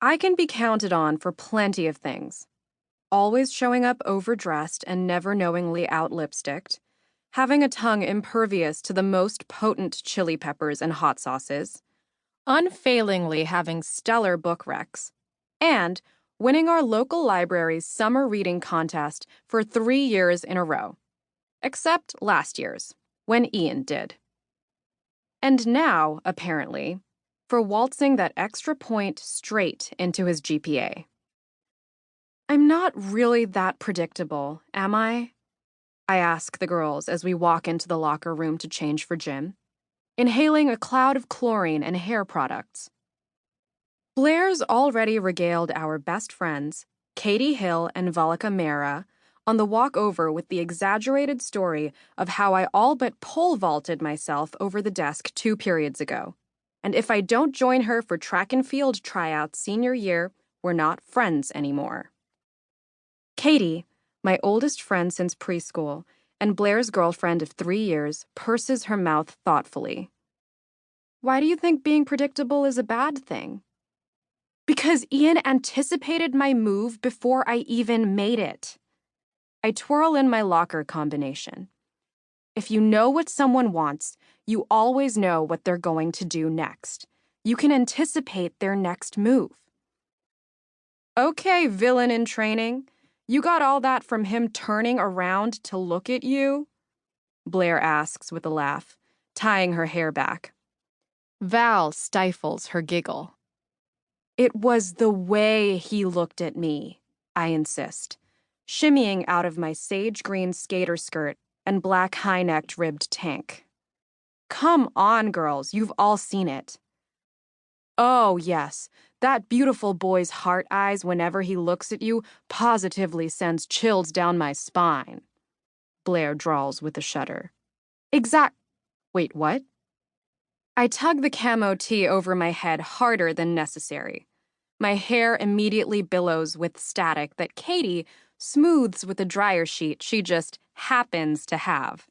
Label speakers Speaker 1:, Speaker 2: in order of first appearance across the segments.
Speaker 1: I can be counted on for plenty of things. Always showing up overdressed and never knowingly out-lipsticked, having a tongue impervious to the most potent chili peppers and hot sauces, unfailingly having stellar book recs, and winning our local library's summer reading contest for 3 years in a row. Except last year's, when Ian did. And now, apparently, for waltzing that extra point straight into his GPA. I'm not really that predictable, am I? I ask the girls as we walk into the locker room to change for gym, inhaling a cloud of chlorine and hair products. Blair's already regaled our best friends, Katie Hill and Valika Mehra, on the walk over with the exaggerated story of how I all but pole vaulted myself over the desk 2 periods ago. And if I don't join her for track and field tryouts senior year, we're not friends anymore. Katie, my oldest friend since preschool, and Blair's girlfriend of 3 years, purses her mouth thoughtfully. Why do you think being predictable is a bad thing? Because Ian anticipated my move before I even made it. I twirl in my locker combination. If you know what someone wants, you always know what they're going to do next. You can anticipate their next move. Okay, villain in training. You got all that from him turning around to look at you? Blair asks with a laugh, tying her hair back. Val stifles her giggle. It was the way he looked at me, I insist, shimmying out of my sage green skater skirt and black high-necked ribbed tank. Come on, girls, you've all seen it. Oh, yes, that beautiful boy's heart eyes whenever he looks at you positively sends chills down my spine, Blair drawls with a shudder. Wait, what? I tug the camo tee over my head harder than necessary. My hair immediately billows with static that Katie smooths with a dryer sheet she just happens to have.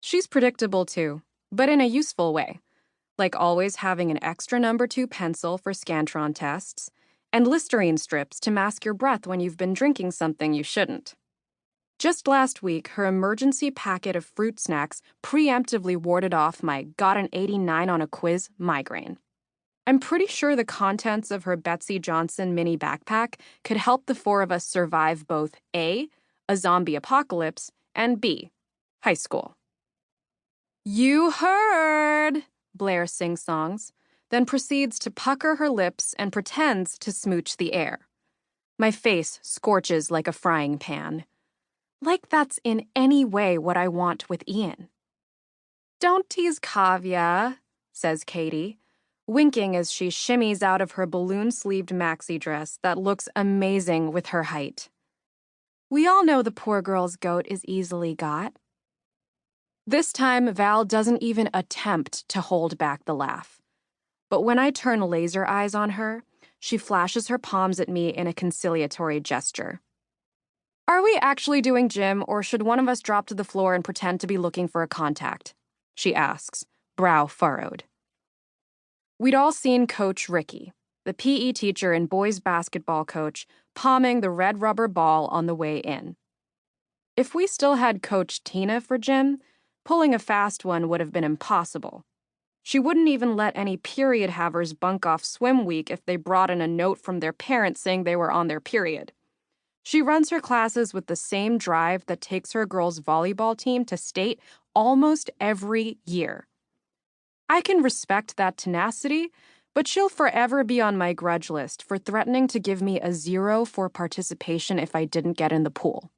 Speaker 1: She's predictable too, but in a useful way, like always having an extra number 2 pencil for Scantron tests and Listerine strips to mask your breath when you've been drinking something you shouldn't. Just last week, her emergency packet of fruit snacks preemptively warded off my got an 89 on a quiz migraine. I'm pretty sure the contents of her Betsy Johnson mini backpack could help the 4 of us survive both A, a zombie apocalypse, and B, high school. You heard, Blair sing-songs, then proceeds to pucker her lips and pretends to smooch the air. My face scorches like a frying pan. Like that's in any way what I want with Ian. Don't tease Kavya, says Katie, winking as she shimmies out of her balloon-sleeved maxi dress that looks amazing with her height. We all know the poor girl's goat is easily got. This time, Val doesn't even attempt to hold back the laugh. But when I turn laser eyes on her, she flashes her palms at me in a conciliatory gesture. Are we actually doing gym, or should one of us drop to the floor and pretend to be looking for a contact? She asks, brow furrowed. We'd all seen Coach Ricky, the PE teacher and boys basketball coach, palming the red rubber ball on the way in. If we still had Coach Tina for gym, pulling a fast one would have been impossible. She wouldn't even let any period havers bunk off swim week if they brought in a note from their parents saying they were on their period. She runs her classes with the same drive that takes her girls' volleyball team to state almost every year. I can respect that tenacity, but she'll forever be on my grudge list for threatening to give me a 0 for participation if I didn't get in the pool.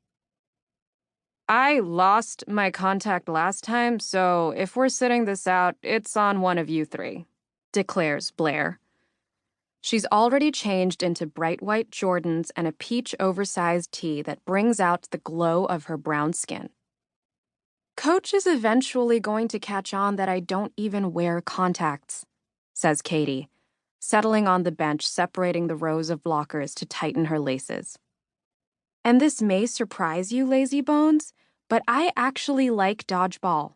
Speaker 1: I lost my contact last time, so if we're sitting this out, it's on one of you 3, declares Blair. She's already changed into bright white Jordans and a peach oversized tee that brings out the glow of her brown skin. Coach is eventually going to catch on that I don't even wear contacts, says Katie, settling on the bench separating the rows of lockers to tighten her laces. And this may surprise you, lazy bones, but I actually like dodgeball.